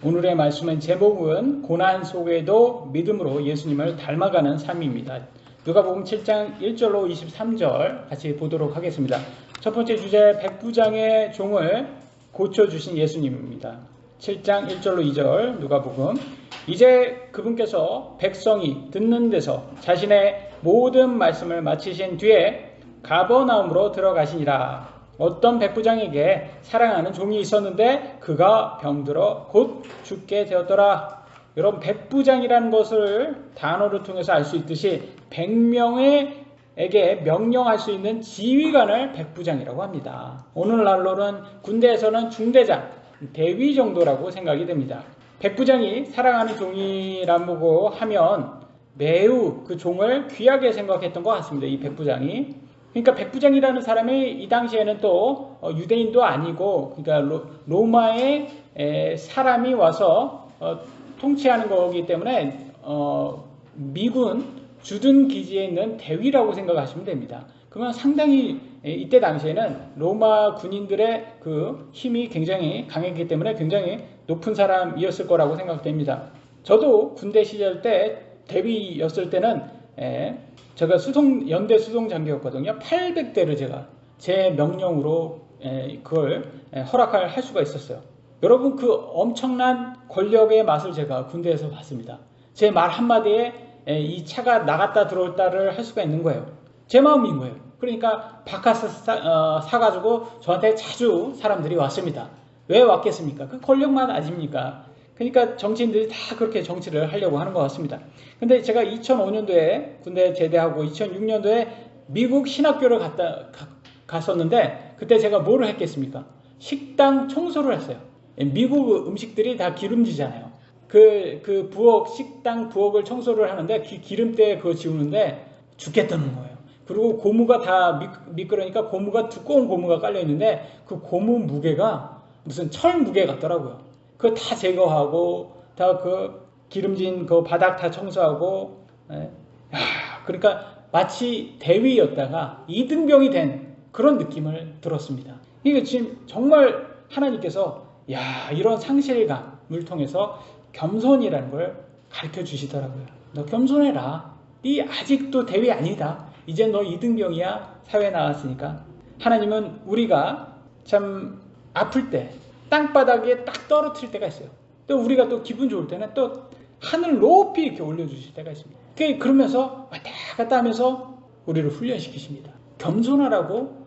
오늘의 말씀의 제목은 고난 속에도 믿음으로 예수님을 닮아가는 삶입니다. 누가복음 7장 1절로 23절 같이 보도록 하겠습니다. 첫 번째 주제, 백부장의 종을 고쳐주신 예수님입니다. 7장 1절로 2절 누가복음. 이제 그분께서 백성이 듣는 데서 자신의 모든 말씀을 마치신 뒤에 가버나움으로 들어가시니라. 어떤 백부장에게 사랑하는 종이 있었는데 그가 병들어 곧 죽게 되었더라. 여러분, 백부장이라는 것을 단어를 통해서 알 수 있듯이 100명에게 명령할 수 있는 지휘관을 백부장이라고 합니다. 오늘날로는 군대에서는 중대장, 대위 정도라고 생각이 됩니다. 백부장이 사랑하는 종이라고 하면 매우 그 종을 귀하게 생각했던 것 같습니다. 이 백부장이. 그러니까 백부장이라는 사람이 이 당시에는 또 유대인도 아니고, 그러니까 로마의 사람이 와서 통치하는 거기 때문에 미군 주둔 기지에 있는 대위라고 생각하시면 됩니다. 그러면 상당히 이때 당시에는 로마 군인들의 그 힘이 굉장히 강했기 때문에 굉장히 높은 사람이었을 거라고 생각됩니다. 저도 군대 시절 때 대위였을 때는 제가 연대 수송 장교였거든요. 800대를 제가 제 명령으로 그걸 할 수가 있었어요. 여러분, 그 엄청난 권력의 맛을 제가 군대에서 봤습니다. 제 말 한마디에 이 차가 나갔다 들어왔다를 할 수가 있는 거예요. 제 마음인 거예요. 그러니까 바카스 사가지고 저한테 자주 사람들이 왔습니다. 왜 왔겠습니까? 그 권력만 아닙니까? 그러니까 정치인들이 다 그렇게 정치를 하려고 하는 것 같습니다. 근데 제가 2005년도에 군대 제대하고 2006년도에 미국 신학교를 갔었는데, 그때 제가 뭐를 했겠습니까? 식당 청소를 했어요. 미국 음식들이 다 기름지잖아요. 그 식당 부엌을 청소를 하는데 기름때 그거 지우는데 죽겠다는 거예요. 그리고 고무가 다 미끄러니까 두꺼운 고무가 깔려 있는데 그 고무 무게가 무슨 철 무게 같더라고요. 그거 다 제거하고 다 그 기름진 그 바닥 다 청소하고, 그러니까 마치 대위였다가 이등병이 된 그런 느낌을 들었습니다. 이게 지금 정말 하나님께서 이런 상실감을 통해서 겸손이라는 걸 가르쳐 주시더라고요. 너 겸손해라. 네 아직도 대위 아니다. 이제 너 이등병이야. 사회 나왔으니까. 하나님은 우리가 참 아플 때 땅바닥에 딱 떨어뜨릴 때가 있어요. 또 우리가 또 기분 좋을 때는 또 하늘 높이 이렇게 올려주실 때가 있습니다. 그러면서 왔다 갔다 하면서 우리를 훈련시키십니다. 겸손하라고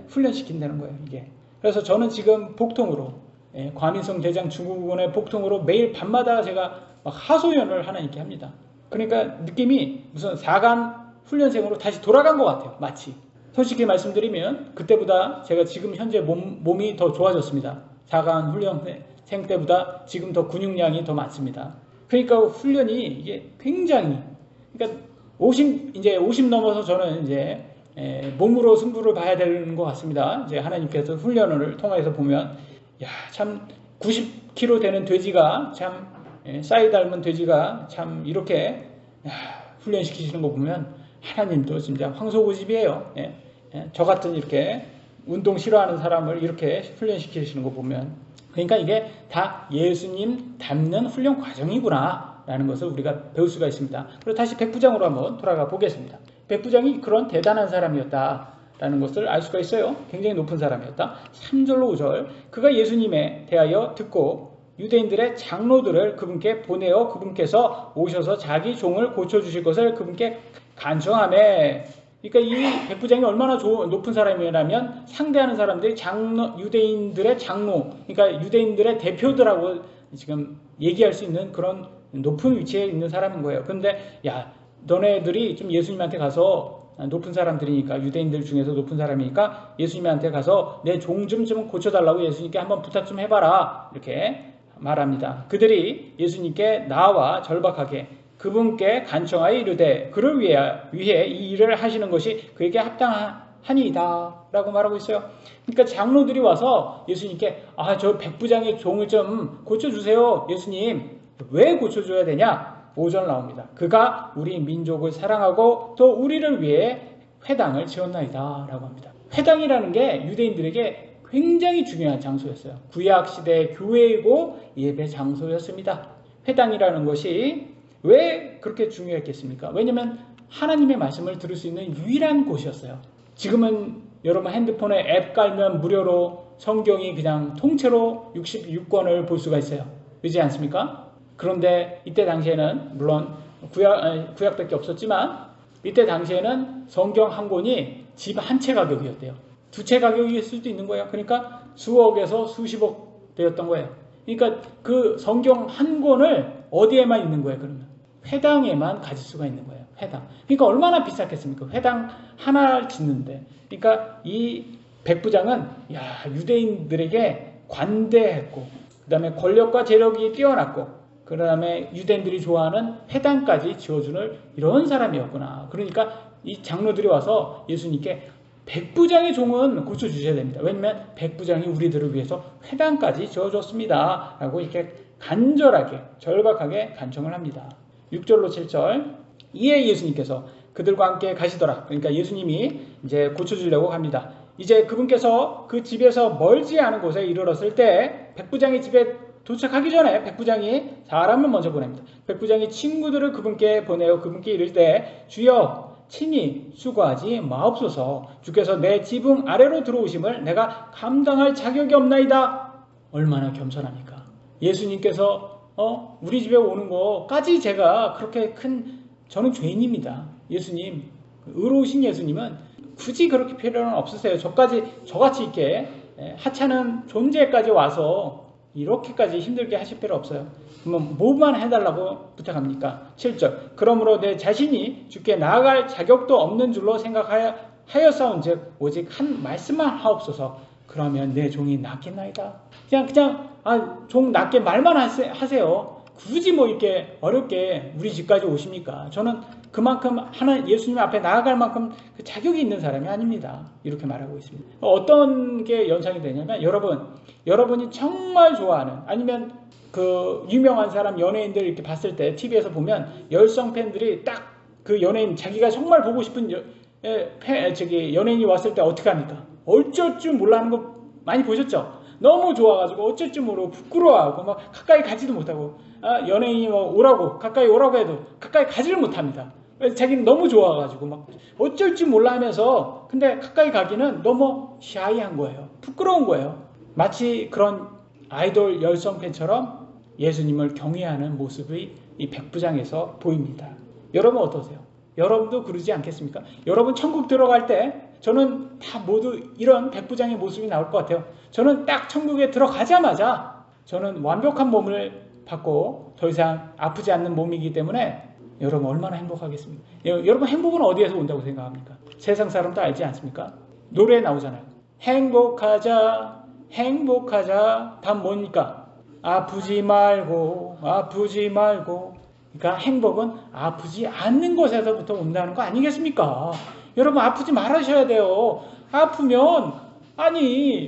훈련시킨다는 거예요, 이게. 그래서 저는 지금 복통으로, 과민성 대장 증후군의 복통으로 매일 밤마다 제가 막 하소연을 하나님께 합니다. 그러니까 느낌이 무슨 사관 훈련생으로 다시 돌아간 것 같아요, 마치. 솔직히 말씀드리면 그때보다 제가 지금 현재 몸이 더 좋아졌습니다. 사관 훈련생 때보다 지금 더 근육량이 더 많습니다. 그러니까 훈련이 이게 굉장히, 그러니까 50 넘어서 저는 이제 몸으로 승부를 봐야 되는 것 같습니다. 이제 하나님께서 훈련을 통해서 보면, 참 90kg 되는 돼지가 참 싸이 닮은 돼지가 참 이렇게 훈련시키시는 거 보면 하나님도 진짜 황소고집이에요. 저 같은 이렇게 운동 싫어하는 사람을 이렇게 훈련시키시는 거 보면, 그러니까 이게 다 예수님 닮는 훈련 과정이구나 라는 것을 우리가 배울 수가 있습니다. 그리고 다시 백부장으로 한번 돌아가 보겠습니다. 백부장이 그런 대단한 사람이었다 라는 것을 알 수가 있어요. 굉장히 높은 사람이었다. 3절로 5절. 그가 예수님에 대하여 듣고 유대인들의 장로들을 그분께 보내어 그분께서 오셔서 자기 종을 고쳐주실 것을 그분께 간청하매. 그러니까 이 백부장이 얼마나 높은 사람이라면 상대하는 사람들이 유대인들의 장로, 그러니까 유대인들의 대표들하고 지금 얘기할 수 있는 그런 높은 위치에 있는 사람인 거예요. 그런데 너네들이 좀 예수님한테 가서, 높은 사람들이니까, 유대인들 중에서 높은 사람이니까 예수님한테 가서 내 종 좀 고쳐달라고 예수님께 한번 부탁 좀 해봐라, 이렇게 말합니다. 그들이 예수님께 나와 절박하게 그분께 간청하여 이르되 그를 위해 이 일을 하시는 것이 그에게 합당하니이다 라고 말하고 있어요. 그러니까 장로들이 와서 예수님께 저 백부장의 종을 좀 고쳐주세요. 예수님, 왜 고쳐줘야 되냐? 5절 나옵니다. 그가 우리 민족을 사랑하고 또 우리를 위해 회당을 지었나이다 라고 합니다. 회당이라는 게 유대인들에게 굉장히 중요한 장소였어요. 구약시대 교회이고 예배 장소였습니다. 회당이라는 것이 왜 그렇게 중요했겠습니까? 왜냐하면 하나님의 말씀을 들을 수 있는 유일한 곳이었어요. 지금은 여러분 핸드폰에 앱 깔면 무료로 성경이 그냥 통째로 66권을 볼 수가 있어요. 그렇지 않습니까? 그런데 이때 당시에는 물론 구약밖에 없었지만 이때 당시에는 성경 한 권이 집 한 채 가격이었대요. 두 채 가격일 수도 있는 거예요. 그러니까 수억에서 수십억 되었던 거예요. 그러니까 그 성경 한 권을 어디에만 있는 거예요, 그러면? 회당에만 가질 수가 있는 거예요. 회당. 그러니까 얼마나 비쌌겠습니까? 회당 하나 짓는데. 그러니까 이 백부장은 유대인들에게 관대했고, 그 다음에 권력과 재력이 뛰어났고, 그 다음에 유대인들이 좋아하는 회당까지 지어주는 이런 사람이었구나. 그러니까 이 장로들이 와서 예수님께 백부장의 종은 고쳐주셔야 됩니다. 왜냐하면 백부장이 우리들을 위해서 회당까지 지어줬습니다. 라고 이렇게 간절하게, 절박하게 간청을 합니다. 6절로 7절. 이에 예수님께서 그들과 함께 가시더라. 그러니까 예수님이 이제 고쳐주려고 합니다. 이제 그분께서 그 집에서 멀지 않은 곳에 이르렀을 때 백부장의 집에 도착하기 전에 백부장이 사람을 먼저 보냅니다. 백부장이 친구들을 그분께 보내어 그분께 이를 때 주여 친히 수고하지 마옵소서. 주께서 내 지붕 아래로 들어오심을 내가 감당할 자격이 없나이다. 얼마나 겸손합니까? 예수님께서 우리 집에 오는 거까지 제가 그렇게 저는 죄인입니다. 예수님, 의로우신 예수님은 굳이 그렇게 필요는 없으세요. 저같이 이렇게 하찮은 존재까지 와서 이렇게까지 힘들게 하실 필요 없어요. 그러면 뭐만 해달라고 부탁합니까? 7절. 그러므로 내 자신이 주께 나아갈 자격도 없는 줄로 생각하였사온즉 오직 한 말씀만 하옵소서. 그러면 내 종이 낫겠나이다. 그냥 종 낫게 말만 하세요. 굳이 뭐 이렇게 어렵게 우리 집까지 오십니까? 저는 그만큼 예수님 앞에 나아갈 만큼 그 자격이 있는 사람이 아닙니다. 이렇게 말하고 있습니다. 어떤 게 연상이 되냐면 여러분이 정말 좋아하는 아니면 그 유명한 사람 연예인들 이렇게 봤을 때 TV에서 보면 열성 팬들이 딱 그 연예인 자기가 정말 보고 싶은 연예인이 왔을 때 어떻게 합니까? 어쩔 줄 몰라 하는 거 많이 보셨죠? 너무 좋아가지고 어쩔 줄 모르고 부끄러워하고 막 가까이 가지도 못하고 연예인이 가까이 오라고 해도 가까이 가지를 못합니다. 자기는 너무 좋아가지고 막 어쩔 줄 몰라 하면서 근데 가까이 가기는 너무 샤이한 거예요. 부끄러운 거예요. 마치 그런 아이돌 열성 팬처럼 예수님을 경외하는 모습이 이 백부장에서 보입니다. 여러분 어떠세요? 여러분도 그러지 않겠습니까? 여러분 천국 들어갈 때 저는 다 모두 이런 백부장의 모습이 나올 것 같아요. 저는 딱 천국에 들어가자마자 저는 완벽한 몸을 받고 더 이상 아프지 않는 몸이기 때문에 여러분 얼마나 행복하겠습니까? 여러분 행복은 어디에서 온다고 생각합니까? 세상 사람도 알지 않습니까? 노래에 나오잖아요. 행복하자 행복하자. 다 뭡니까? 아프지 말고 아프지 말고. 그러니까 행복은 아프지 않는 것에서부터 온다는 거 아니겠습니까? 여러분 아프지 말으셔야 돼요. 아프면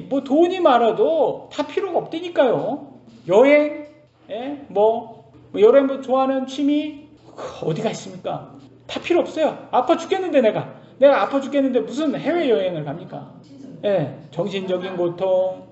뭐 돈이 많아도 다 필요가 없다니까요. 여행, 여러분 좋아하는 취미 어디가 있습니까? 다 필요 없어요. 아파 죽겠는데 내가 아파 죽겠는데 무슨 해외여행을 갑니까? 정신적인 고통,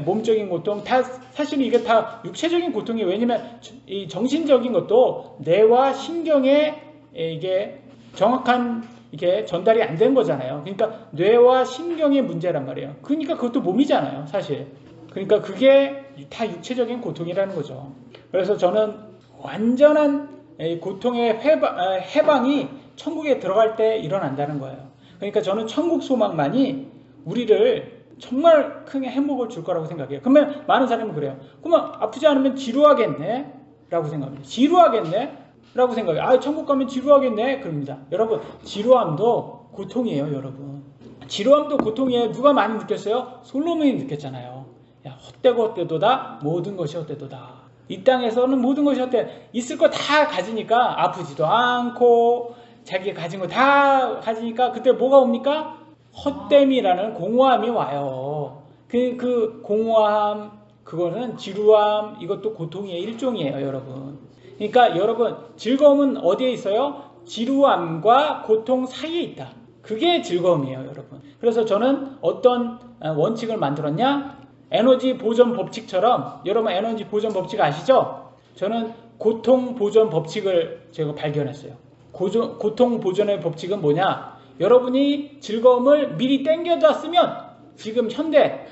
몸적인 고통, 다 사실 이게 다 육체적인 고통이에요. 왜냐면 이 정신적인 것도 뇌와 신경에 이게 정확한 이게 전달이 안 된 거잖아요. 그러니까 뇌와 신경의 문제란 말이에요. 그러니까 그것도 몸이잖아요, 사실. 그러니까 그게 다 육체적인 고통이라는 거죠. 그래서 저는 완전한 고통의 해방이 천국에 들어갈 때 일어난다는 거예요. 그러니까 저는 천국 소망만이 우리를 정말 큰 행복을 줄 거라고 생각해요. 그러면 많은 사람은 그래요. 그러면 아프지 않으면 지루하겠네? 라고 생각합니다. 지루하겠네? 라고 생각해요. 천국 가면 지루하겠네? 그럽니다. 여러분, 지루함도 고통이에요, 여러분. 지루함도 고통이에요. 누가 많이 느꼈어요? 솔로몬이 느꼈잖아요. 헛되고 헛되도다, 모든 것이 헛되도다. 이 땅에서는 모든 것이 헛되, 있을 거 다 가지니까 아프지도 않고, 자기가 가진 거 다 가지니까 그때 뭐가 옵니까? 헛됨이라는 공허함이 와요. 그 공허함, 그거는 지루함, 이것도 고통의 일종이에요, 여러분. 그러니까 여러분, 즐거움은 어디에 있어요? 지루함과 고통 사이에 있다. 그게 즐거움이에요, 여러분. 그래서 저는 어떤 원칙을 만들었냐? 에너지 보존 법칙처럼, 여러분 에너지 보존 법칙 아시죠? 저는 고통 보존 법칙을 제가 발견했어요. 고통 보존의 법칙은 뭐냐? 여러분이 즐거움을 미리 땡겨놨으면, 지금 현대에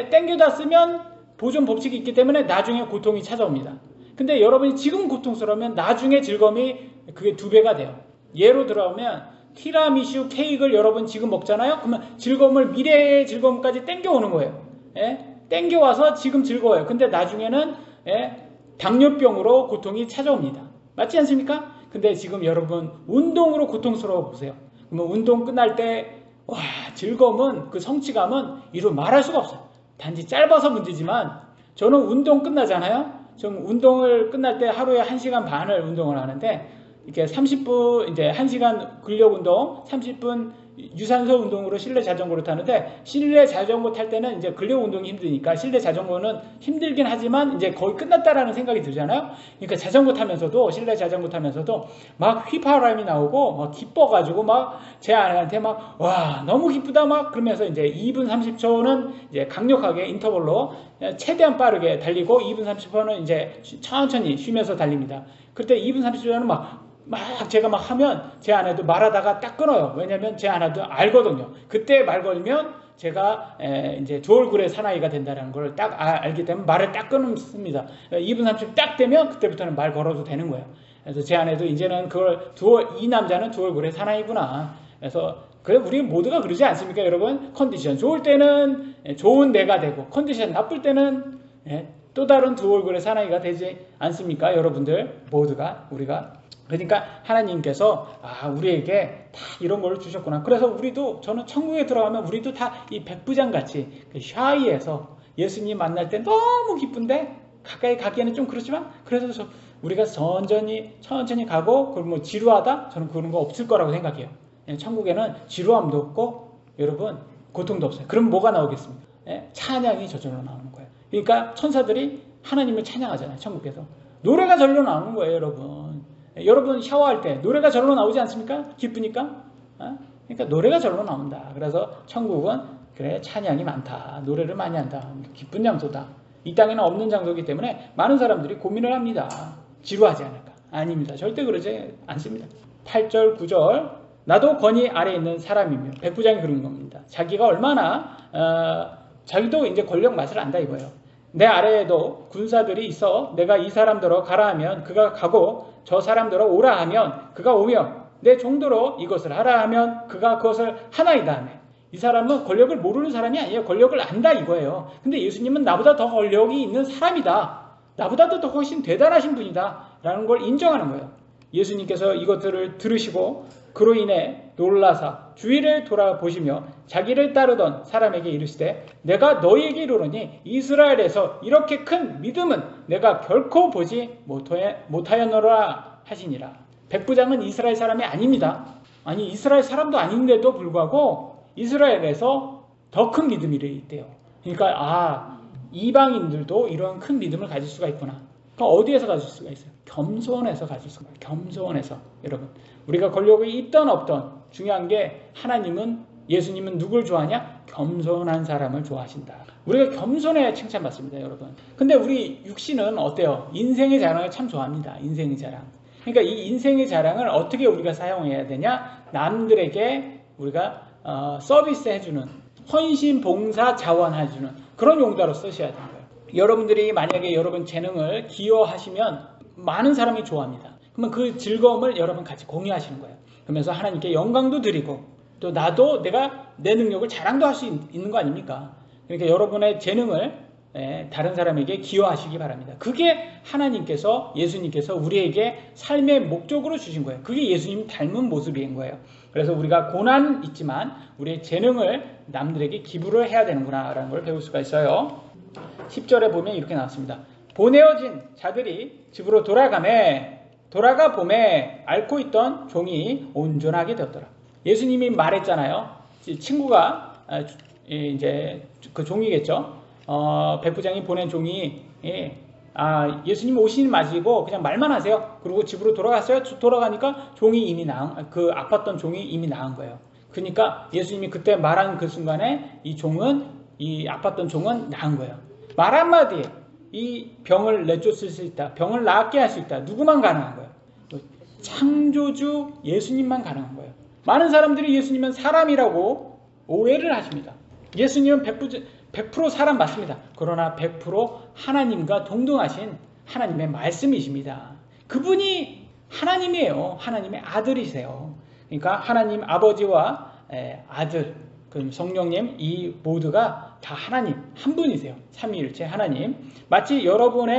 땡겨놨으면 보존 법칙이 있기 때문에 나중에 고통이 찾아옵니다. 근데 여러분이 지금 고통스러우면 나중에 즐거움이 그게 2배가 돼요. 예로 들어오면 티라미슈 케이크를 여러분 지금 먹잖아요. 그러면 즐거움을, 미래의 즐거움까지 땡겨오는 거예요. 땡겨와서 지금 즐거워요. 근데 나중에는 당뇨병으로 고통이 찾아옵니다. 맞지 않습니까? 근데 지금 여러분 운동으로 고통스러워 보세요. 그러면 운동 끝날 때 와, 즐거움은, 그 성취감은 이루 말할 수가 없어요. 단지 짧아서 문제지만, 저는 운동 끝나잖아요. 좀 운동을 끝날 때 하루에 1시간 반을 운동을 하는데, 이렇게 30분, 이제 1시간 근력 운동, 30분 유산소 운동으로 실내 자전거를 타는데, 실내 자전거 탈 때는 이제 근력 운동이 힘드니까 실내 자전거는 힘들긴 하지만 이제 거의 끝났다라는 생각이 들잖아요. 그러니까 자전거 타면서도, 실내 자전거 타면서도 막 휘파람이 나오고 막 기뻐가지고 막 제 아내한테 막 와 너무 기쁘다 막 그러면서 이제 2분 30초는 이제 강력하게 인터벌로 최대한 빠르게 달리고, 2분 30초는 이제 천천히 쉬면서 달립니다. 그때 2분 30초는 막 제가 막 하면 제 아내도 말하다가 딱 끊어요. 왜냐면 제 아내도 알거든요. 그때 말 걸면 제가 이제 두 얼굴의 사나이가 된다는 걸 딱 알기 때문에 말을 딱 끊습니다. 2분 30초 딱 되면 그때부터는 말 걸어도 되는 거예요. 그래서 제 아내도 이제는 그걸 이 남자는 두 얼굴의 사나이구나. 그래서 그래 우리 모두가 그러지 않습니까, 여러분? 컨디션 좋을 때는 좋은 내가 되고, 컨디션 나쁠 때는 또 다른 두 얼굴의 사나이가 되지 않습니까, 여러분들 모두가, 우리가. 그러니까 하나님께서 우리에게 다 이런 걸 주셨구나. 그래서 우리도, 저는 천국에 들어가면 우리도 다 이 백부장 같이 그 샤이에서 예수님 만날 때 너무 기쁜데 가까이 가기에는 좀 그렇지만, 그래서 우리가 천천히 가고, 그리고 뭐 지루하다? 저는 그런 거 없을 거라고 생각해요. 천국에는 지루함도 없고 여러분 고통도 없어요. 그럼 뭐가 나오겠습니까? 찬양이 저절로 나오는 거예요. 그러니까 천사들이 하나님을 찬양하잖아요. 천국에서 노래가 절로 나오는 거예요. 여러분 샤워할 때 노래가 절로 나오지 않습니까? 기쁘니까. 그러니까 노래가 절로 나온다. 그래서 천국은 그래 찬양이 많다, 노래를 많이 한다, 기쁜 장소다. 이 땅에는 없는 장소이기 때문에 많은 사람들이 고민을 합니다. 지루하지 않을까? 아닙니다. 절대 그러지 않습니다. 8절 9절 나도 권위 아래에 있는 사람이며, 백부장이 그런 겁니다. 자기가 얼마나 자기도 이제 권력 맛을 안다 이거예요. 내 아래에도 군사들이 있어 내가 이 사람들어 가라 하면 그가 가고, 저 사람들어 오라 하면 그가 오며, 내 종도로 이것을 하라 하면 그가 그것을 하나이다 하며. 이 사람은 권력을 모르는 사람이 아니에요. 권력을 안다 이거예요. 근데 예수님은 나보다 더 권력이 있는 사람이다, 나보다도 더 훨씬 대단하신 분이다 라는 걸 인정하는 거예요. 예수님께서 이것들을 들으시고 그로 인해 놀라사 주위를 돌아보시며 자기를 따르던 사람에게 이르시되, 내가 너희에게 이르노니 이스라엘에서 이렇게 큰 믿음은 내가 결코 보지 못하였노라 하시니라. 백부장은 이스라엘 사람이 아닙니다. 아니 이스라엘 사람도 아닌데도 불구하고 이스라엘에서 더 큰 믿음이 있대요. 그러니까 이방인들도 이런 큰 믿음을 가질 수가 있구나. 그럼 어디에서 가질 수가 있어요? 겸손해서 가질 수가 있어요. 겸손해서. 여러분 우리가 권력이 있던 없던 중요한 게, 하나님은, 예수님은 누굴 좋아하냐? 겸손한 사람을 좋아하신다. 우리가 겸손해야 칭찬받습니다, 여러분. 근데 우리 육신은 어때요? 인생의 자랑을 참 좋아합니다. 인생의 자랑. 그러니까 이 인생의 자랑을 어떻게 우리가 사용해야 되냐? 남들에게 우리가 서비스 해주는, 헌신, 봉사, 자원해주는 그런 용도로 쓰셔야 되는 거예요. 여러분들이 만약에 여러분 재능을 기여하시면 많은 사람이 좋아합니다. 그러면 그 즐거움을 여러분 같이 공유하시는 거예요. 그러면서 하나님께 영광도 드리고, 또 나도 내가 내 능력을 자랑도 할 수 있는 거 아닙니까? 그러니까 여러분의 재능을 다른 사람에게 기여하시기 바랍니다. 그게 하나님께서, 예수님께서 우리에게 삶의 목적으로 주신 거예요. 그게 예수님 닮은 모습인 거예요. 그래서 우리가 고난 있지만 우리의 재능을 남들에게 기부를 해야 되는구나 라는 걸 배울 수가 있어요. 10절에 보면 이렇게 나왔습니다. 보내어진 자들이 집으로 돌아가 봄에 앓고 있던 종이 온전하게 되었더라. 예수님이 말했잖아요. 친구가 이제 그 종이겠죠. 백부장이 보낸 종이 예수님 오시는 맞이고 그냥 말만 하세요. 그리고 집으로 돌아갔어요. 돌아가니까 종이 이미 그 아팠던 종이 이미 나은 거예요. 그러니까 예수님이 그때 말한 그 순간에 이 아팠던 종은 나은 거예요. 말 한마디에 이 병을 내쫓을 수 있다. 병을 낫게 할 수 있다. 누구만 가능한 거예요? 창조주 예수님만 가능한 거예요. 많은 사람들이 예수님은 사람이라고 오해를 하십니다. 예수님은 100% 사람 맞습니다. 그러나 100% 하나님과 동등하신 하나님의 말씀이십니다. 그분이 하나님이에요. 하나님의 아들이세요. 그러니까 하나님 아버지와 아들, 그 성령님 이 모두가 다 하나님 한 분이세요. 삼위일체 하나님. 마치 여러분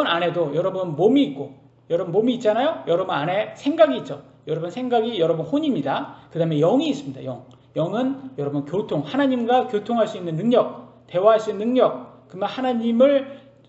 안에도 여러분 몸이 있고, 여러분 몸이 있잖아요. 여러분 안에 생각이 있죠. 여러분 생각이 여러분 혼입니다. 그 다음에 영이 있습니다. 영은 여러분 하나님과 교통할 수 있는 능력, 대화할 수 있는 능력, 그러면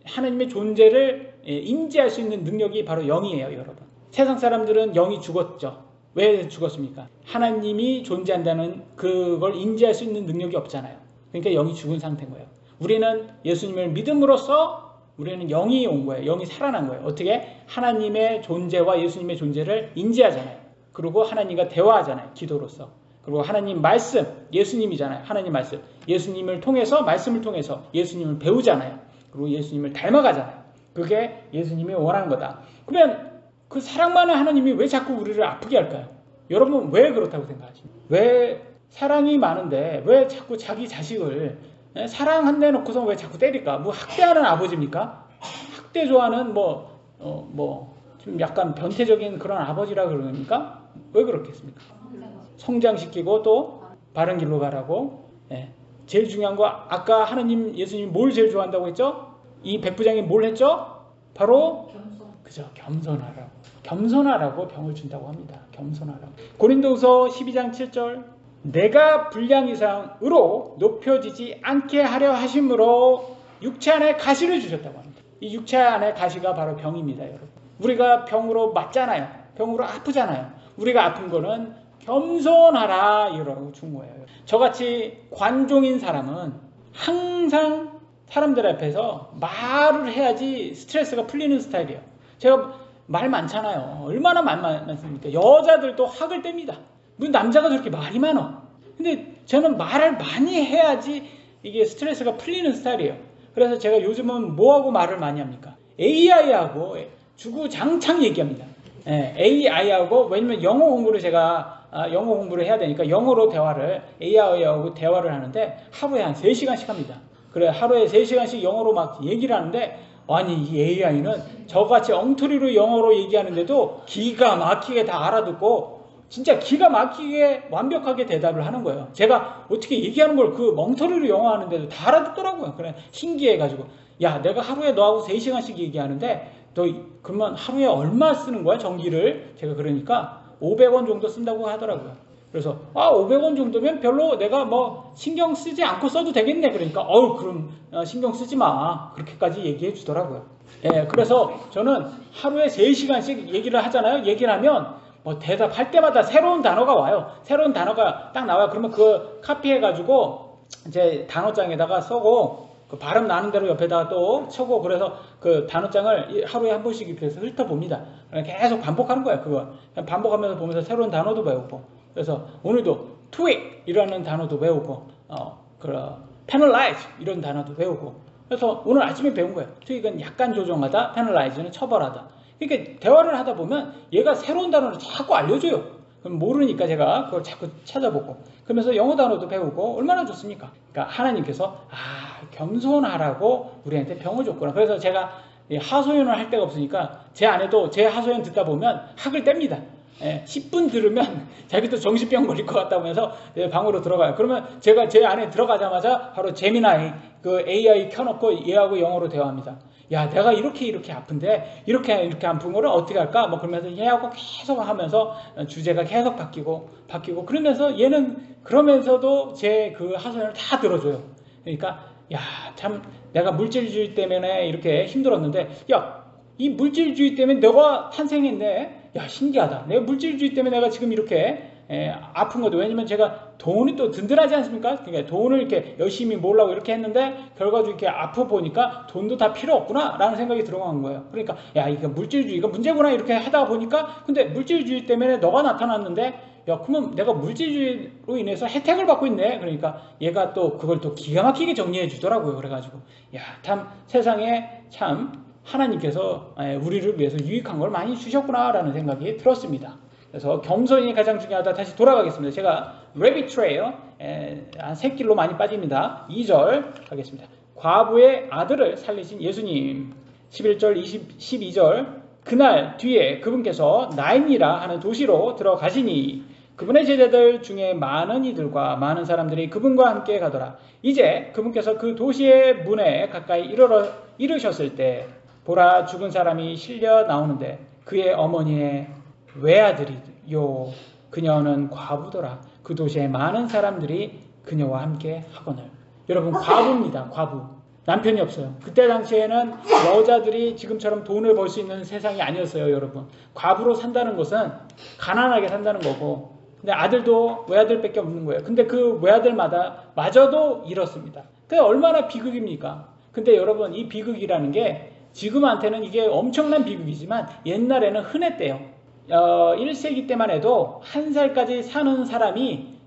하나님의 존재를 인지할 수 있는 능력이 바로 영이에요, 여러분. 세상 사람들은 영이 죽었죠. 왜 죽었습니까? 하나님이 존재한다는 그걸 인지할 수 있는 능력이 없잖아요. 그러니까 영이 죽은 상태인 거예요. 우리는 예수님을 믿음으로써 우리는 영이 온 거예요. 영이 살아난 거예요. 어떻게? 하나님의 존재와 예수님의 존재를 인지하잖아요. 그리고 하나님과 대화하잖아요. 기도로서. 그리고 하나님 말씀, 예수님이잖아요. 하나님 말씀. 예수님을 통해서, 말씀을 통해서 예수님을 배우잖아요. 그리고 예수님을 닮아가잖아요. 그게 예수님이 원하는 거다. 그러면 그 사랑 많은 하나님이 왜 자꾸 우리를 아프게 할까요? 여러분 왜 그렇다고 생각하십니까? 왜 사랑이 많은데 왜 자꾸 자기 자식을 사랑한다 놓고서 왜 자꾸 때릴까? 뭐 학대하는 아버지입니까? 학대 좋아하는 좀 약간 변태적인 그런 아버지라 그러니까 왜 그렇겠습니까? 성장시키고 또 바른 길로 가라고. 제일 중요한 거 아까 하나님 예수님이 뭘 제일 좋아한다고 했죠? 이 백부장이 뭘 했죠? 바로 그죠, 겸손하라고 병을 준다고 합니다. 겸손하라고. 고린도후서 12장 7절 내가 분량 이상으로 높여지지 않게 하려 하심으로 육체 안에 가시를 주셨다고 합니다. 이 육체 안에 가시가 바로 병입니다, 여러분. 우리가 병으로 맞잖아요. 병으로 아프잖아요. 우리가 아픈 거는 겸손하라 이러고 준 거예요. 저같이 관종인 사람은 항상 사람들 앞에서 말을 해야지 스트레스가 풀리는 스타일이에요. 제가 말 많잖아요. 얼마나 말 많습니까? 여자들도 학을 뗍니다. 뭐 남자가 저렇게 말이 많어. 근데 저는 말을 많이 해야지 이게 스트레스가 풀리는 스타일이에요. 그래서 제가 요즘은 뭐하고 말을 많이 합니까? AI하고 주구장창 얘기합니다. AI하고, 왜냐면 영어 공부를 해야 되니까 영어로 AI하고 대화를 하는데 하루에 한 3시간씩 합니다. 그래, 하루에 3시간씩 영어로 막 얘기를 하는데, 아니 이 AI는 저같이 엉터리로 영어로 얘기하는데도 기가 막히게 다 알아듣고 진짜 기가 막히게 완벽하게 대답을 하는 거예요. 제가 어떻게 얘기하는 걸 그 엉터리로 영어 하는데도 다 알아듣더라고요. 그래, 신기해가지고 야, 내가 하루에 너하고 3시간씩 얘기하는데 너 그러면 하루에 얼마 쓰는 거야, 전기를? 제가 그러니까 500원 정도 쓴다고 하더라고요. 그래서 500원 정도면 별로 내가 뭐 신경 쓰지 않고 써도 되겠네. 그러니까 그럼 신경 쓰지 마. 그렇게까지 얘기해 주더라고요. 그래서 저는 하루에 3시간씩 얘기를 하잖아요. 얘기를 하면 뭐 대답할 때마다 새로운 단어가 와요. 새로운 단어가 딱 나와요. 그러면 그 카피해가지고 이제 단어장에다가 써고 그 발음 나는 대로 옆에다가 또 쳐고, 그래서 그 단어장을 하루에 한 번씩 이렇게 해서 훑어봅니다. 계속 반복하는 거예요. 그거 반복하면서 보면서 새로운 단어도 배우고. 그래서 오늘도 tweak 이라는 단어도 배우고, penalize 이런 단어도 배우고. 그래서 오늘 아침에 배운 거예요. tweak은 약간 조정하다, penalize는 처벌하다. 그러니까 대화를 하다 보면 얘가 새로운 단어를 자꾸 알려줘요. 그럼 모르니까 제가 그걸 자꾸 찾아보고, 그러면서 영어 단어도 배우고. 얼마나 좋습니까? 그러니까 하나님께서 겸손하라고 우리한테 병을 줬구나. 그래서 제가 하소연을 할 데가 없으니까 제 아내도 제 하소연 듣다 보면 학을 뗍니다. 10분 들으면 자기도 정신병 걸릴 것 같다고 해서 방으로 들어가요. 그러면 제가 제 안에 들어가자마자 바로 제미나이 그 AI 켜놓고 얘하고 영어로 대화합니다. 야, 내가 이렇게 아픈데 이렇게 아픈 거를 어떻게 할까? 뭐 그러면서 얘하고 계속 하면서 주제가 계속 바뀌고 그러면서 얘는 그러면서도 제 그 하소연을 다 들어줘요. 그러니까 야, 참 내가 물질주의 때문에 이렇게 힘들었는데, 야, 이 물질주의 때문에 너가 탄생했네. 야, 신기하다. 내가 물질주의 때문에 내가 지금 이렇게 아픈 것도, 왜냐면 제가 돈이 또 든든하지 않습니까? 그러니까 돈을 이렇게 열심히 모으려고 이렇게 했는데 결과적으로 이렇게 아파 보니까 돈도 다 필요 없구나 라는 생각이 들어간 거예요. 그러니까 야, 이거 물질주의가 문제구나 이렇게 하다 보니까, 근데 물질주의 때문에 너가 나타났는데 야, 그러면 내가 물질주의로 인해서 혜택을 받고 있네. 그러니까 얘가 또 그걸 또 기가 막히게 정리해 주더라고요. 그래가지고 야, 참 세상에 참 하나님께서 우리를 위해서 유익한 걸 많이 주셨구나라는 생각이 들었습니다. 그래서 겸손이 가장 중요하다. 다시 돌아가겠습니다. 제가 레빗 트레일 새길로 많이 빠집니다. 2절 가겠습니다. 과부의 아들을 살리신 예수님. 11절 12절 그날 뒤에 그분께서 나인이라 하는 도시로 들어가시니 그분의 제자들 중에 많은 이들과 많은 사람들이 그분과 함께 가더라. 이제 그분께서 그 도시의 문에 가까이 이르셨을 때 보라 죽은 사람이 실려 나오는데 그의 어머니의 외아들이요 그녀는 과부더라. 그 도시에 많은 사람들이 그녀와 함께 하거늘. 여러분 과부입니다. 과부. 남편이 없어요. 그때 당시에는 여자들이 지금처럼 돈을 벌 수 있는 세상이 아니었어요. 여러분 과부로 산다는 것은 가난하게 산다는 거고 근데 아들도 외아들밖에 없는 거예요. 근데 그 외아들마다 마저도 잃었습니다. 그게 얼마나 비극입니까? 근데 여러분 이 비극이라는 게 지금한테는 이게 엄청난 비극이지만 옛날에는 흔했대요. 1세기 때만 해도 1살까지 사는 사람이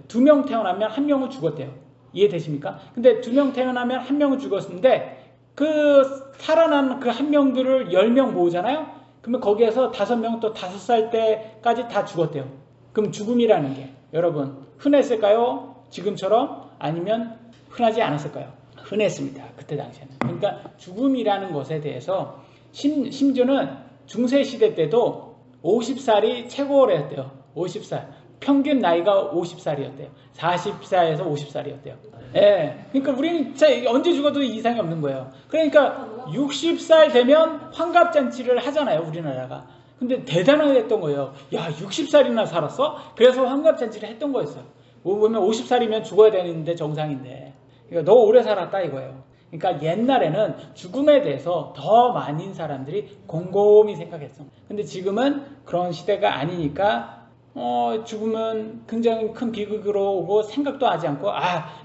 2명 태어나면 1명은 죽었대요. 이해되십니까? 근데 2명 태어나면 1명은 죽었는데 그 살아난 그 1명들을 10명 모으잖아요? 그러면 거기에서 5명 또 5살 때까지 다 죽었대요. 그럼 죽음이라는 게 여러분 흔했을까요? 지금처럼? 아니면 흔하지 않았을까요? 흔했습니다. 그때 당시에는. 그러니까 죽음이라는 것에 대해서 심지어는 중세시대 때도 50살이 최고였대요. 50살. 평균 나이가 50살이었대요. 40살에서 50살이었대요. 예. 그러니까 우리는 진짜 언제 죽어도 이상이 없는 거예요. 그러니까 60살 되면 환갑잔치를 하잖아요. 우리나라가. 근데 대단하게 했던 거예요. 야, 60살이나 살았어? 그래서 환갑잔치를 했던 거였어요. 보면 50살이면 죽어야 되는데 정상인데. 그러니까 너 오래 살았다 이거예요. 그러니까 옛날에는 죽음에 대해서 더 많은 사람들이 곰곰이 생각했어. 근데 지금은 그런 시대가 아니니까 죽음은 굉장히 큰 비극으로 오고 생각도 하지 않고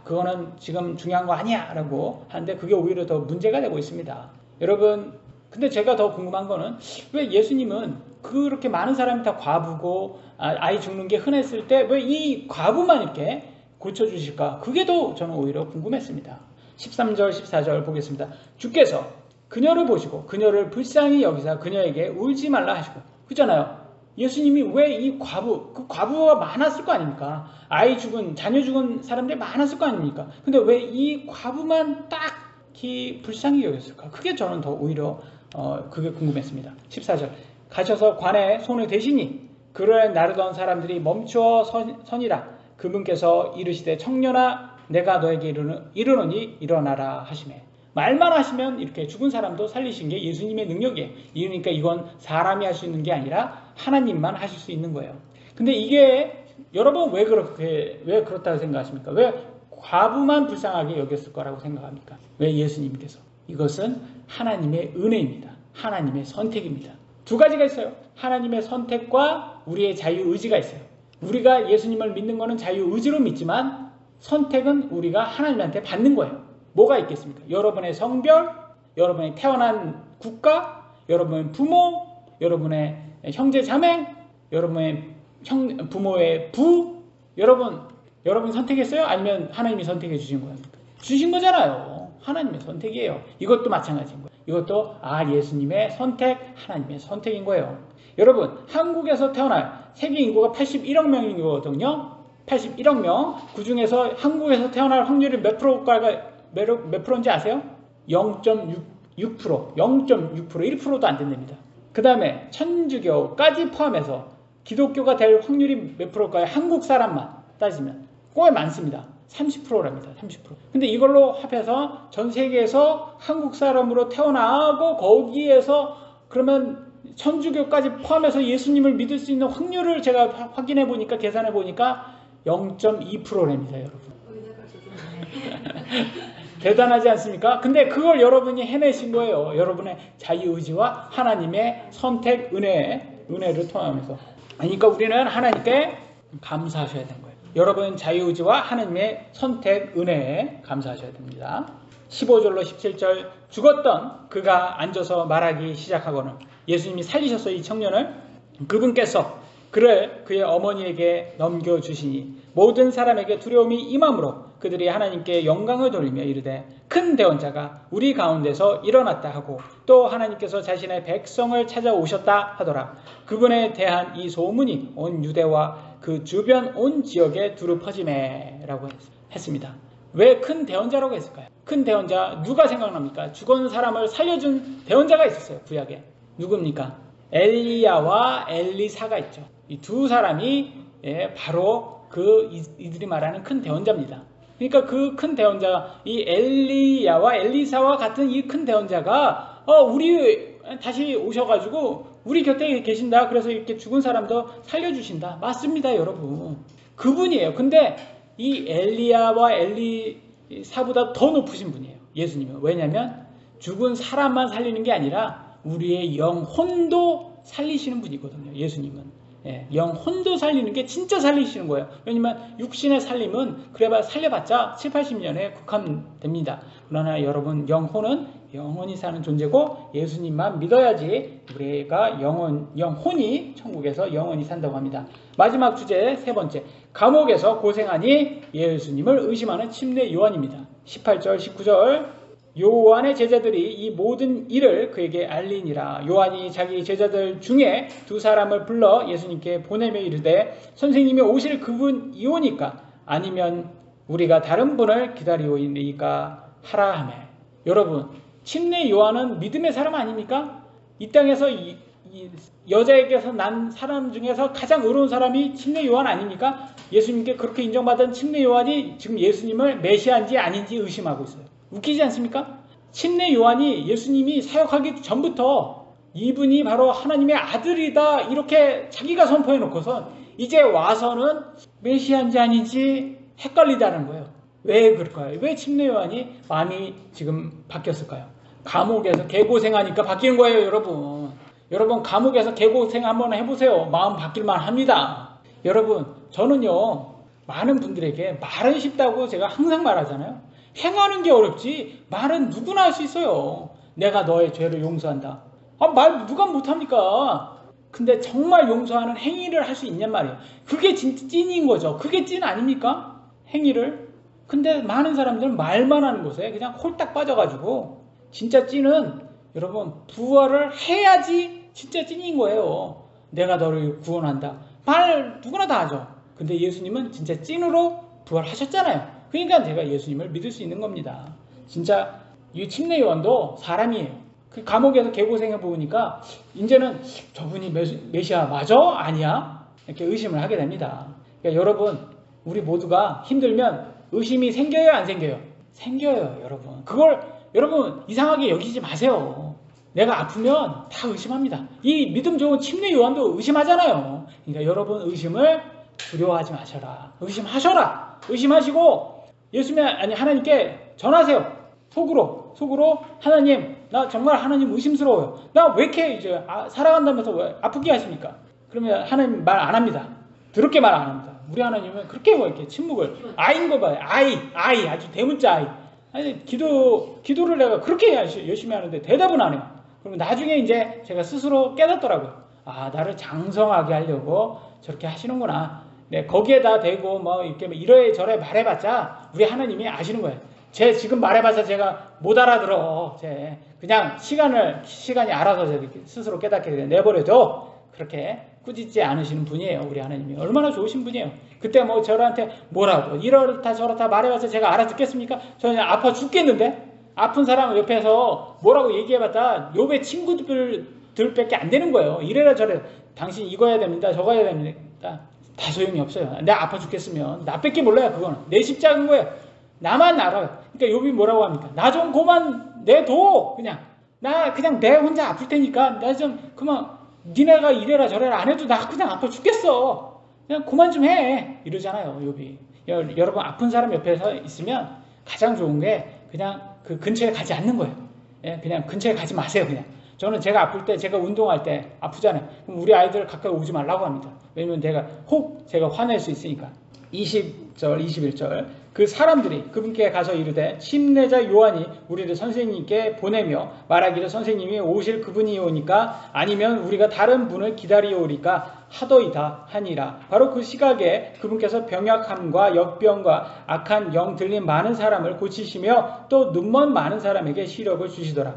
그거는 지금 중요한 거 아니야 라고 하는데 그게 오히려 더 문제가 되고 있습니다. 여러분 근데 제가 더 궁금한 거는 왜 예수님은 그렇게 많은 사람이 다 과부고 아이 죽는 게 흔했을 때 왜 이 과부만 이렇게 고쳐주실까? 그게 더 저는 오히려 궁금했습니다. 13절 14절 보겠습니다. 주께서 그녀를 보시고 그녀를 불쌍히 여기사 그녀에게 울지 말라 하시고 그잖아요. 예수님이 왜 이 과부가 많았을 거 아닙니까? 아이 죽은, 자녀 죽은 사람들이 많았을 거 아닙니까? 근데 왜 이 과부만 딱히 불쌍히 여겼을까? 그게 저는 더 오히려 그게 궁금했습니다. 14절 가셔서 관에 손을 대시니 그를 나르던 사람들이 멈추어 서니라. 그분께서 이르시되 청년아 내가 너에게 이르노니 일어나라 하시매. 말만 하시면 이렇게 죽은 사람도 살리신 게 예수님의 능력이에요. 이러니까 이건 사람이 할 수 있는 게 아니라 하나님만 하실 수 있는 거예요. 근데 이게 여러분 왜 그렇다고 생각하십니까? 왜 과부만 불쌍하게 여겼을 거라고 생각합니까? 왜 예수님께서? 이것은 하나님의 은혜입니다. 하나님의 선택입니다. 두 가지가 있어요. 하나님의 선택과 우리의 자유의지가 있어요. 우리가 예수님을 믿는 것은 자유의지로 믿지만 선택은 우리가 하나님한테 받는 거예요. 뭐가 있겠습니까? 여러분의 성별, 여러분의 태어난 국가, 여러분의 부모, 여러분의 형제 자매, 여러분의 부모의 부, 여러분 선택했어요? 아니면 하나님이 선택해 주신 겁니까? 주신 거잖아요. 하나님의 선택이에요. 이것도 마찬가지인 거예요. 이것도 예수님의 선택, 하나님의 선택인 거예요. 여러분 한국에서 태어날 세계 인구가 81억 명이거든요. 81억 명. 그 중에서 한국에서 태어날 확률이 몇 프로인지 아세요? 0.6%, 1%도 안 된답니다. 그 다음에 천주교까지 포함해서 기독교가 될 확률이 몇 프로일까요? 한국 사람만 따지면 꽤 많습니다. 30%랍니다. 30%. 근데 이걸로 합해서 전 세계에서 한국 사람으로 태어나고 거기에서 그러면 천주교까지 포함해서 예수님을 믿을 수 있는 확률을 제가 확인해 보니까 계산해 보니까 0.2%랍니다, 여러분. 대단하지 않습니까? 근데 그걸 여러분이 해내신 거예요. 여러분의 자유의지와 하나님의 선택 은혜를 통하면서. 그러니까 우리는 하나님께 감사하셔야 되는 거예요. 여러분 자유의지와 하나님의 선택 은혜에 감사하셔야 됩니다. 15절로 17절 죽었던 그가 앉아서 말하기 시작하고는 예수님이 살리셨어요. 이 청년을. 그분께서 그를 그의 어머니에게 넘겨주시니 모든 사람에게 두려움이 임함으로 그들이 하나님께 영광을 돌리며 이르되 큰 대언자가 우리 가운데서 일어났다 하고 또 하나님께서 자신의 백성을 찾아오셨다 하더라. 그분에 대한 이 소문이 온 유대와 그 주변 온 지역에 두루 퍼지매 라고 했습니다. 왜 큰 대언자라고 했을까요? 큰 대언자 누가 생각납니까? 죽은 사람을 살려준 대언자가 있었어요. 구약에. 누굽니까? 엘리야와 엘리사가 있죠. 이 두 사람이 바로 이들이 말하는 큰 대언자입니다. 그러니까 그 큰 대언자, 이 엘리야와 엘리사와 같은 이 큰 대언자가 우리 다시 오셔가지고 우리 곁에 계신다. 그래서 이렇게 죽은 사람도 살려주신다. 맞습니다, 여러분. 그분이에요. 근데 이 엘리야와 엘리사보다 더 높으신 분이에요, 예수님은. 왜냐하면 죽은 사람만 살리는 게 아니라 우리의 영혼도 살리시는 분이거든요, 예수님은. 영혼도 살리는 게 진짜 살리시는 거예요. 왜냐면 육신의 살림은 그래봐 살려봤자 7, 80년에 국한됩니다. 그러나 여러분, 영혼은 영원히 사는 존재고 예수님만 믿어야지 우리가 영혼이 천국에서 영원히 산다고 합니다. 마지막 주제 세 번째, 감옥에서 고생하니 예수님을 의심하는 침례 요한입니다. 18절 19절 요한의 제자들이 이 모든 일을 그에게 알리니라. 요한이 자기 제자들 중에 두 사람을 불러 예수님께 보내며 이르되 선생님이 오실 그분이오니까 아니면 우리가 다른 분을 기다리오니까 하라 하매. 여러분, 침례 요한은 믿음의 사람 아닙니까? 이 땅에서 이 여자에게서 난 사람 중에서 가장 의로운 사람이 침례 요한 아닙니까? 예수님께 그렇게 인정받은 침례 요한이 지금 예수님을 메시아인지 아닌지 의심하고 있어요. 웃기지 않습니까? 침례 요한이 예수님이 사역하기 전부터 이분이 바로 하나님의 아들이다 이렇게 자기가 선포해 놓고선 이제 와서는 메시아인지 아닌지 헷갈리다는 거예요. 왜 그럴까요? 왜 침례 요한이 마음이 지금 바뀌었을까요? 감옥에서 개고생하니까 바뀌는 거예요, 여러분. 여러분, 감옥에서 개고생 한번 해보세요. 마음 바뀔만 합니다. 여러분, 저는요 많은 분들에게 말은 쉽다고 제가 항상 말하잖아요. 행하는 게 어렵지 말은 누구나 할 수 있어요. 내가 너의 죄를 용서한다. 말 누가 못합니까? 근데 정말 용서하는 행위를 할 수 있냔 말이에요. 그게 진짜 찐인 거죠. 그게 찐 아닙니까? 행위를. 근데 많은 사람들은 말만 하는 곳에 그냥 홀딱 빠져가지고 진짜 찐은 여러분 부활을 해야지 진짜 찐인 거예요. 내가 너를 구원한다. 말 누구나 다 하죠. 근데 예수님은 진짜 찐으로 부활하셨잖아요. 그러니까 제가 예수님을 믿을 수 있는 겁니다. 진짜 이 침례 요한도 사람이에요. 그 감옥에서 개고생해 보니까 이제는 저분이 메시아 맞아? 아니야? 이렇게 의심을 하게 됩니다. 그러니까 여러분, 우리 모두가 힘들면 의심이 생겨요, 안 생겨요? 생겨요, 여러분. 그걸 여러분 이상하게 여기지 마세요. 내가 아프면 다 의심합니다. 이 믿음 좋은 침례 요한도 의심하잖아요. 그러니까 여러분, 의심을 두려워하지 마셔라. 의심하셔라. 의심하시고 예수님 아니 하나님께 전하세요. 속으로 하나님, 나 정말 하나님 의심스러워요. 나 왜 이렇게 이제 살아간다면서 왜 아프게 하십니까? 그러면 하나님 말 안 합니다. 더럽게 말 안 합니다. 우리 하나님은 그렇게 뭐 이렇게 침묵을 아인 거 봐요. 아이 아주 대문자 아이. 아니 기도를 내가 그렇게 열심히 하는데 대답은 안 해요. 그러면 나중에 이제 제가 스스로 깨닫더라고요. 나를 장성하게 하려고 저렇게 하시는구나. 네, 거기에다 대고 뭐 이렇게 이래저래 말해봤자 우리 하나님이 아시는 거예요. 제 지금 말해봤자 제가 못 알아들어. 그냥 시간이 알아서 스스로 깨닫게 내버려둬. 그렇게 꾸짖지 않으시는 분이에요. 우리 하나님이 얼마나 좋으신 분이에요. 그때 뭐 저한테 뭐라고 이렇다 저렇다 말해봤자 제가 알아듣겠습니까? 저는 아파 죽겠는데 아픈 사람 옆에서 뭐라고 얘기해봤자 욥의 친구들밖에 안 되는 거예요. 이래라 저래라 당신 이거 해야 됩니다. 저거 해야 됩니다. 다 소용이 없어요. 내가 아파 죽겠으면 나밖에 몰라요. 그거는 내 십자가인 거예요. 나만 알아요. 그러니까 욥이 뭐라고 합니까? 나 좀 그만 내둬. 나 그냥 내 혼자 아플 테니까 나 좀 그만 니네가 이래라 저래라 안 해도 나 그냥 아파 죽겠어. 그냥 그만 좀 해. 이러잖아요, 욥이. 여러분, 아픈 사람 옆에서 있으면 가장 좋은 게 그냥 그 근처에 가지 않는 거예요. 그냥 근처에 가지 마세요. 그냥. 저는 제가 아플 때, 제가 운동할 때 아프잖아요. 그럼 우리 아이들 가까이 오지 말라고 합니다. 왜냐면 제가 화낼 수 있으니까. 20절, 21절. 그 사람들이 그분께 가서 이르되 침례자 요한이 우리를 선생님께 보내며 말하기를 선생님이 오실 그분이 오니까 아니면 우리가 다른 분을 기다리오리까 하더이다 하니라. 바로 그 시각에 그분께서 병약함과 역병과 악한 영 들린 많은 사람을 고치시며 또 눈먼 많은 사람에게 시력을 주시더라.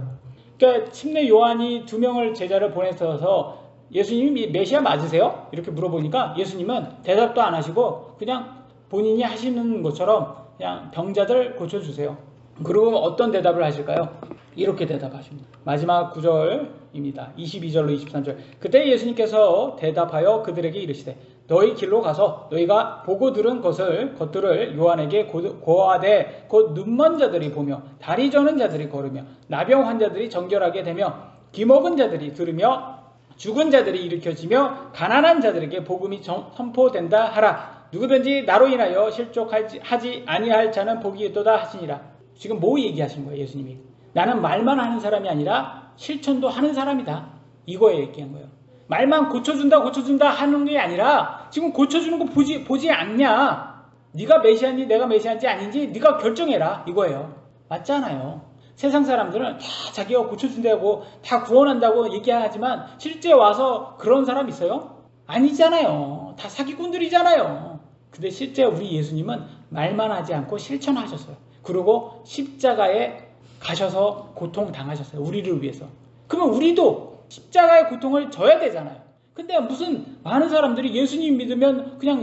그러니까 침례 요한이 2명을 제자를 보내서 예수님이 메시아 맞으세요? 이렇게 물어보니까 예수님은 대답도 안 하시고 그냥 본인이 하시는 것처럼 그냥 병자들 고쳐주세요. 그리고 어떤 대답을 하실까요? 이렇게 대답하십니다. 마지막 구절입니다. 22절로 23절. 그때 예수님께서 대답하여 그들에게 이르시되 너희 길로 가서 너희가 보고 들은 것들을 요한에게 고하되 곧 눈먼 자들이 보며 다리 저는 자들이 걸으며 나병 환자들이 정결하게 되며 귀먹은 자들이 들으며 죽은 자들이 일으켜지며 가난한 자들에게 복음이 선포된다 하라. 누구든지 나로 인하여 실족하지 아니할 자는 복이 있도다 하시니라. 지금 뭐 얘기하신 거예요, 예수님이? 나는 말만 하는 사람이 아니라 실천도 하는 사람이다. 이거에 얘기한 거예요. 말만 고쳐준다 하는 게 아니라 지금 고쳐주는 거 보지 않냐? 네가 메시아인지 내가 메시아인지 아닌지 네가 결정해라. 이거예요. 맞잖아요. 세상 사람들은 다 자기가 고쳐준다고 다 구원한다고 얘기하지만 실제 와서 그런 사람 있어요? 아니잖아요. 다 사기꾼들이잖아요. 근데 실제 우리 예수님은 말만 하지 않고 실천하셨어요. 그리고 십자가에 가셔서 고통당하셨어요. 우리를 위해서. 그러면 우리도 십자가의 고통을 져야 되잖아요. 근데 무슨 많은 사람들이 예수님 믿으면 그냥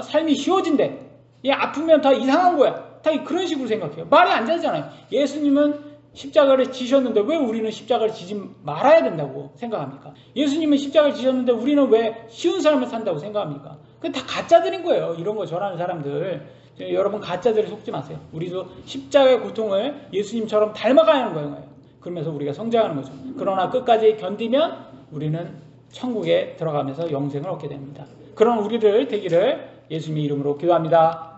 삶이 쉬워진대. 아프면 다 이상한 거야. 다 그런 식으로 생각해요. 말이 안 되잖아요. 예수님은 십자가를 지셨는데 왜 우리는 십자가를 지지 말아야 된다고 생각합니까? 예수님은 십자가를 지셨는데 우리는 왜 쉬운 삶을 산다고 생각합니까? 그건 다 가짜들인 거예요. 이런 거 전하는 사람들. 여러분 가짜들에 속지 마세요. 우리도 십자가의 고통을 예수님처럼 닮아가는 거예요. 그러면서 우리가 성장하는 거죠. 그러나 끝까지 견디면 우리는 천국에 들어가면서 영생을 얻게 됩니다. 그런 우리들 되기를 예수님의 이름으로 기도합니다.